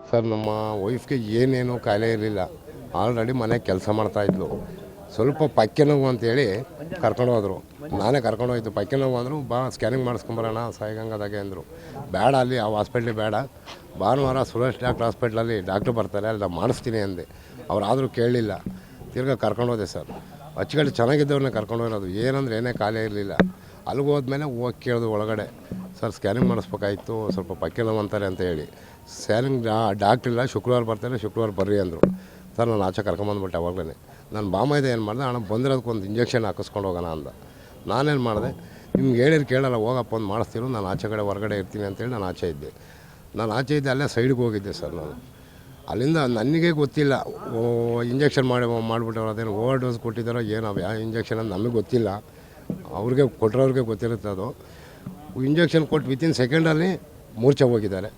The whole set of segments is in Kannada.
ಸರ್ ನಮ್ಮ ವೈಫ್ಗೆ ಏನೇನು ಕಾಯಿಲೆ ಇರಲಿಲ್ಲ. ಆಲ್ರೆಡಿ ಮನೆಗೆ ಕೆಲಸ ಮಾಡ್ತಾಯಿದ್ಲು. ಸ್ವಲ್ಪ ಪಕ್ಕೆ ನೋವು ಅಂತೇಳಿ ಕರ್ಕೊಂಡು ಹೋದರು. ನಾನೇ ಕರ್ಕೊಂಡು ಹೋಯ್ತು. ಪಕ್ಕೆ ನೋವು ಅಂದರು, ಬಾ ಸ್ಕ್ಯಾನಿಂಗ್ ಮಾಡಿಸ್ಕೊಂಬರೋಣ ಸಾಯಿಗಂಗದಾಗೆ ಅಂದರು. ಬೇಡ, ಅಲ್ಲಿ ಆ ಹಾಸ್ಪಿಟ್ಲಿಗೆ ಬೇಡ, ಭಾನುವಾರ ಸುರೇಶ್ ಡಾಕ್ಟರ್ ಹಾಸ್ಪಿಟ್ಲಲ್ಲಿ ಡಾಕ್ಟ್ರು ಬರ್ತಾರೆ, ಅಲ್ಲಿ ಮಾಡಿಸ್ತೀನಿ ಅಂದೆ. ಅವರಾದರೂ ಕೇಳಲಿಲ್ಲ. ತಿರ್ಗಾ ಕರ್ಕೊಂಡು ಹೋದೆ ಸರ್. ಅಚ್ಚುಕಟ್ಟು ಚೆನ್ನಾಗಿದ್ದವ್ರನ್ನ ಕರ್ಕೊಂಡು ಹೋಗಿರೋದು. ಏನಂದ್ರೆ ಏನೇ ಕಾಯಿಲೆ ಇರಲಿಲ್ಲ. ಅಲ್ಲಿಗೆ ಹೋದ್ಮೇಲೆ ಹೋಗಿ ಕೇಳಿದು ಒಳಗಡೆ, ಸರ್ ಸ್ಕ್ಯಾನಿಂಗ್ ಮಾಡಿಸ್ಬೇಕಾಯ್ತು, ಸ್ವಲ್ಪ ಪಕ್ಕೆ ನೋವು ಅಂತಾರೆ ಅಂತ ಹೇಳಿ. ಸ್ಕ್ಯಾನಿಂಗ್ ಡಾಕ್ಟ್ರಿಲ್ಲ, ಶುಕ್ರವಾರ ಬರ್ತಾರೆ, ಶುಕ್ರವಾರ ಬರ್ರಿ ಅಂದರು. ಸರ್ ನಾನು ಆಚೆ ಕರ್ಕೊಂಬಂದ್ಬಿಟ್ಟೆ. ಅವಾಗಲೇ ನನ್ನ ಬಾಮೈದೆ ಏನು ಮಾಡಿದೆ, ಹಣ ಬಂದಿರೋದಕ್ಕೊಂದು ಇಂಜೆಕ್ಷನ್ ಹಾಕಿಸ್ಕೊಂಡು ಹೋಗೋಣ ಅಂದ. ನಾನೇನು ಮಾಡಿದೆ, ನಿಮ್ಗೆ ಹೇಳಿರಿ ಕೇಳಲ್ಲ, ಹೋಗಪ್ಪ ಒಂದು ಮಾಡಿಸ್ತೀರು, ನಾನು ಆಚೆ ಕಡೆ ಹೊರಗಡೆ ಇರ್ತೀನಿ ಅಂತೇಳಿ ನಾನು ಆಚೆ ಇದ್ದೆ. ನಾನು ಆಚೆ ಇದ್ದೆ, ಅಲ್ಲೇ ಸೈಡ್ಗೆ ಹೋಗಿದ್ದೆ ಸರ್. ನಾನು ಅಲ್ಲಿಂದ ನನಗೆ ಗೊತ್ತಿಲ್ಲ, ಇಂಜೆಕ್ಷನ್ ಮಾಡಿಬಿಟ್ಟವ್ರು. ಅದೇನು ಓವರ್ ಡೋಸ್ ಕೊಟ್ಟಿದ್ದಾರೋ ಏನೋ, ಯಾವ ಇಂಜೆಕ್ಷನ್ ಅಂತ ನಮಗೆ ಗೊತ್ತಿಲ್ಲ. ಅವ್ರಿಗೆ ಕೊಟ್ಟರವ್ರಿಗೆ ಗೊತ್ತಿರುತ್ತೆ. ಅದು ಇಂಜೆಕ್ಷನ್ ಕೊಟ್ಟು ವಿತಿನ್ ಸೆಕೆಂಡಲ್ಲಿ ಮೂರ್ಛೆ ಹೋಗಿದ್ದಾರೆ.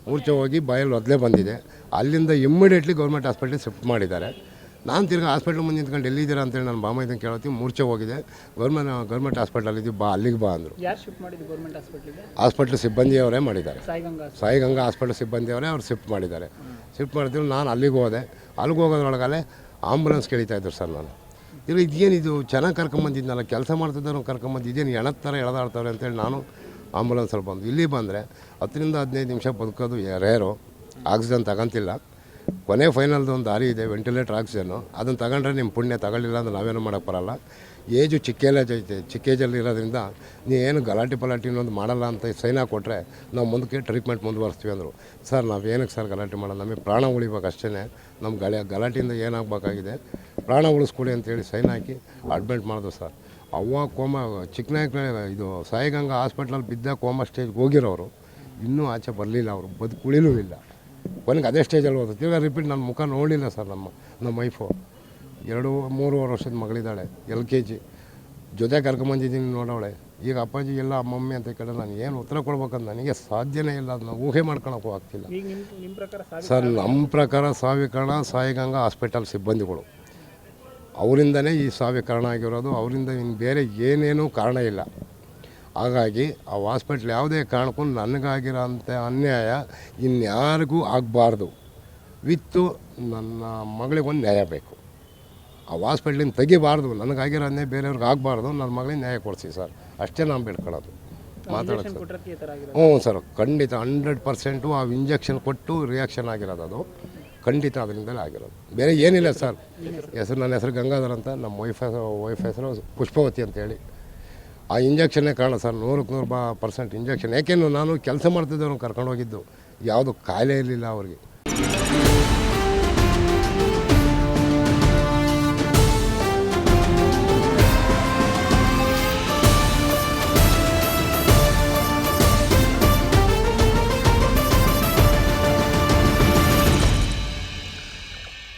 ಮೂರ್ಛೆ ಹೋಗಿ ಬಾಯಲ್ಲಿ ಒದಲೇ ಬಂದಿದೆ. ಅಲ್ಲಿಂದ ಇಮ್ಮಿಡಿಯೇಟ್ಲಿ ಗೌರ್ಮೆಂಟ್ ಹಾಸ್ಪಿಟ್ಲಿಗೆ ಶಿಫ್ಟ್ ಮಾಡಿದ್ದಾರೆ. ನಾನು ತಿರ್ಗಿ ಹಾಸ್ಪಿಟ್ಲ್ ಮುಂದೆ ನಿಂತ್ಕೊಂಡು ಎಲ್ಲಿದ್ದೀರಾ ಅಂತೇಳಿ ನಾನು ಬಾಮೈದನ್ನು ಕೇಳ್ತೀನಿ. ಮೂರ್ಛೆ ಹೋಗಿದೆ, ಗೌರ್ಮೆಂಟ್ ಹಾಸ್ಪಿಟಲಿದ್ದೀವಿ, ಬಾ ಅಲ್ಲಿಗೆ ಬಾ ಅಂದರು. ಹಾಸ್ಪಿಟ್ಲ್ ಸಿಬ್ಬಂದಿಯವರೇ ಮಾಡಿದ್ದಾರೆ. ಸಾಯಿಗಂಗಾ ಹಾಸ್ಪಿಟ್ಲ್ ಸಿಬ್ಬಂದಿಯವರೇ ಅವ್ರು ಶಿಫ್ಟ್ ಮಾಡಿದ್ದಾರೆ. ಶಿಫ್ಟ್ ಮಾಡಿದ್ರು. ನಾನು ಅಲ್ಲಿಗೆ ಹೋದೆ. ಅಲ್ಲಿಗೆ ಹೋಗೋದ್ರೊಳಗಲ್ಲೇ ಆಂಬುಲೆನ್ಸ್ ಕೇಳ್ತಾಯಿದ್ರು ಸರ್. ನಾನು ಇದೇನಿದು ಚೆನ್ನಾಗಿ ಕರ್ಕೊಂಬಂದಿದ್ನಲ್ಲ, ಕೆಲಸ ಮಾಡ್ತಿದ್ದವ್ರು ಕರ್ಕೊಂಬಂದು ಇದೇನು ಎಣದ ಥರ ಎಳೆದಾಡ್ತವ್ರೆ ಅಂತೇಳಿ ನಾನು ಆಂಬುಲೆನ್ಸಲ್ಲಿ ಬಂದು ಇಲ್ಲಿ ಬಂದರೆ 10 ರಿಂದ 15 ನಿಮಿಷ ಬದುಕೋದು ರೇರು. ಆಕ್ಸಿಜನ್ ತಗೊಂತಿಲ್ಲ. ಕೊನೆ ಫೈನಲ್ದು ಒಂದು ದಾರಿ ಇದೆ, ವೆಂಟಿಲೇಟರ್ ಆಕ್ಸಿಜನ್ನು. ಅದನ್ನು ತಗೊಂಡ್ರೆ ನಿಮ್ಮ ಪುಣ್ಯ, ತಗೊಳ್ಳಿಲ್ಲ ಅಂದ್ರೆ ನಾವೇನು ಮಾಡೋಕ್ಕೆ ಬರೋಲ್ಲ. ಏಜು ಚಿಕ್ಕ ಐತೆ. ಚಿಕ್ಕ ಏಜಲ್ಲಿ ಇರೋದ್ರಿಂದ ನೀವೇನು ಗಲಾಟೆ ಇನ್ನೊಂದು ಮಾಡಲ್ಲ ಅಂತ ಸೈನ್ ಹಾಕ್ಕೊಟ್ರೆ ನಾವು ಮುಂದಕ್ಕೆ ಟ್ರೀಟ್ಮೆಂಟ್ ಮುಂದುವರಿಸ್ತೀವಿ ಅಂದರು. ಸರ್ ನಾವೇನಕ್ಕೆ ಸರ್ ಗಲಾಟೆ ಮಾಡಲ್ಲ, ನಮಗೆ ಪ್ರಾಣ ಉಳಿಬೇಕು ಅಷ್ಟೇ. ನಮ್ಮ ಗಲಾಟೆಯಿಂದ ಏನಾಗಬೇಕಾಗಿದೆ, ಪ್ರಾಣ ಉಳಿಸ್ಕೊಡಿ ಅಂತೇಳಿ ಸೈನ್ ಹಾಕಿ ಅಡ್ಮಿಟ್ ಮಾಡಿದ್ರು ಸರ್. ಅವ್ವ ಕೋಮಾ ಚಿಕ್ಕನಾಯಕ ಇದು ಸಾಯಿಗಂಗಾ ಹಾಸ್ಪಿಟ್ಲಲ್ಲಿ ಬಿದ್ದ ಕೋಮಾ ಸ್ಟೇಜ್ಗೆ ಹೋಗಿರೋರು ಇನ್ನೂ ಆಚೆ ಬರಲಿಲ್ಲ. ಅವರು ಬದುಕುಳಿಲೂ ಇಲ್ಲ. ಕೊನೆಗೆ ಅದೇ ಸ್ಟೇಜಲ್ಲಿ ಹೋದ್ರು. ತಿರ್ಗಾ ರಿಪೀಟ್ ನನ್ನ ಮುಖ ನೋಡಲಿಲ್ಲ ಸರ್. ನಮ್ಮ ವೈಫು 2-3 ವರ್ಷದ ಮಗಳಿದ್ದಾಳೆ, LKG ಜೊತೆ ಕರ್ಕೊಂಬಂದಿದ್ದೀನಿ ನೋಡವಳೆ. ಈಗ ಅಪ್ಪಾಜಿ ಎಲ್ಲ ಮಮ್ಮಿ ಅಂತ ಕೇಳಿದ್ರೆ ನಾನು ಏನು ಉತ್ತರ ಕೊಡ್ಬೇಕಂತ ನನಗೆ ಸಾಧ್ಯನೇ ಇಲ್ಲ. ಅದನ್ನ ಊಹೆ ಮಾಡ್ಕೊಳಕ್ಕೂ ಆಗ್ತಿಲ್ಲ ಸರ್. ನಮ್ಮ ಪ್ರಕಾರ ಸಾವಿಕರಣ ಸಾಯಿಗಂಗಾ ಹಾಸ್ಪಿಟಲ್ ಸಿಬ್ಬಂದಿಗಳು ಅವರಿಂದನೇ ಈ ಸಾವಿಕರಣ ಆಗಿರೋದು. ಅವರಿಂದ ಇನ್ನು ಬೇರೆ ಏನೇನೂ ಕಾರಣ ಇಲ್ಲ. ಹಾಗಾಗಿ ಆ ಹಾಸ್ಪಿಟ್ಲ್ ಯಾವುದೇ ಕಾರಣಕ್ಕೂ ನನಗಾಗಿರೋಂಥ ಅನ್ಯಾಯ ಇನ್ಯಾರಿಗೂ ಆಗಬಾರ್ದು. ವಿತ್ತು ನನ್ನ ಮಗಳಿಗೊಂದು ನ್ಯಾಯ ಬೇಕು. ಆ ಹಾಸ್ಪಿಟ್ಲಿಂದ ತೆಗಿಬಾರ್ದು. ನನಗಾಗಿರೋ ಅನ್ಯಾಯ ಬೇರೆಯವ್ರಿಗೆ ಆಗಬಾರ್ದು. ನನ್ನ ಮಗಳಿಗೆ ನ್ಯಾಯ ಕೊಡಿಸಿ ಸರ್, ಅಷ್ಟೇ ನಾನು ಬಿಡ್ಕೊಳ್ಳೋದು. ಮಾತಾಡೋದು ಸರ್. ಹ್ಞೂ ಸರ್, ಖಂಡಿತ 100% ಆ ಇಂಜೆಕ್ಷನ್ ಕೊಟ್ಟು ರಿಯಾಕ್ಷನ್ ಆಗಿರೋದು. ಅದು ಖಂಡಿತ ಅದರಿಂದಲೇ ಆಗಿರೋದು, ಬೇರೆ ಏನಿಲ್ಲ ಸರ್. ನನ್ನ ಹೆಸರು ಗಂಗಾಧರ್ ಅಂತ. ನಮ್ಮ ವೈಫ್ ಹೆಸರು ಪುಷ್ಪವತಿ ಅಂತೇಳಿ. ಆ ಇಂಜೆಕ್ಷನ್ನೇ ಕಾರಣ ಸರ್, 100% ಇಂಜೆಕ್ಷನ್. ಯಾಕೆಂದ್ರೆ ನಾನು ಕೆಲಸ ಮಾಡ್ತಿದ್ದವ್ರು ಕರ್ಕೊಂಡು ಹೋಗಿದ್ದು, ಯಾವುದು ಕಾಯಿಲೆ ಇರಲಿಲ್ಲ ಅವ್ರಿಗೆ.